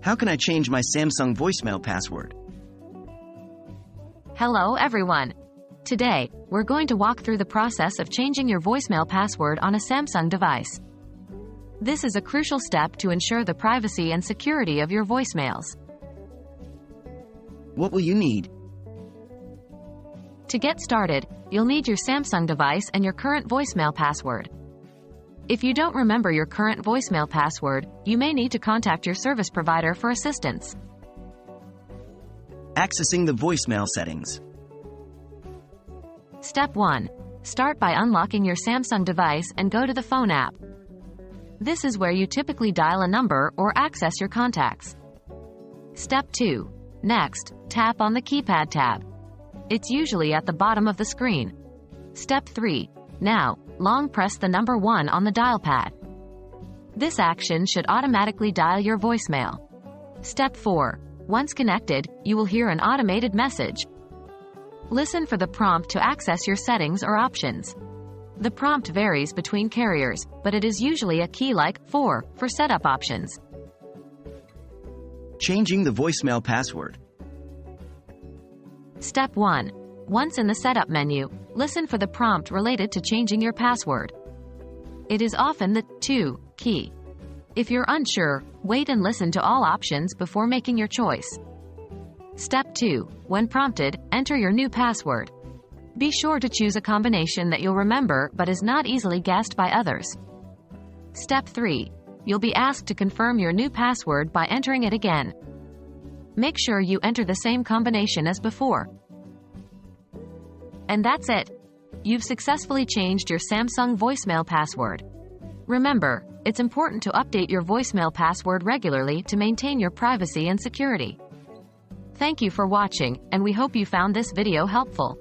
How can I change my Samsung voicemail password? Hello everyone. Today, we're going to walk through the process of changing your voicemail password on a Samsung device. This is a crucial step to ensure the privacy and security of your voicemails. What will you need? To get started, you'll need your Samsung device and your current voicemail password. If you don't remember your current voicemail password, you may need to contact your service provider for assistance. Accessing the voicemail settings. Step 1. Start by unlocking your Samsung device and go to the Phone app. This is where you typically dial a number or access your contacts. Step 2. Next, tap on the Keypad tab. It's usually at the bottom of the screen. Step 3. Now, long press the number 1 on the dial pad. This action should automatically dial your voicemail. Step 4. Once connected, you will hear an automated message. Listen for the prompt to access your settings or options. The prompt varies between carriers, but it is usually a key like 4 for setup options. Changing the voicemail password. Step 1. Once in the setup menu, listen for the prompt related to changing your password. It is often the to key. If you're unsure, wait and listen to all options before making your choice. Step 2. When prompted, enter your new password. Be sure to choose a combination that you'll remember but is not easily guessed by others. Step 3. You'll be asked to confirm your new password by entering it again. Make sure you enter the same combination as before. And that's it. You've successfully changed your Samsung voicemail password. Remember, it's important to update your voicemail password regularly to maintain your privacy and security. Thank you for watching, and we hope you found this video helpful.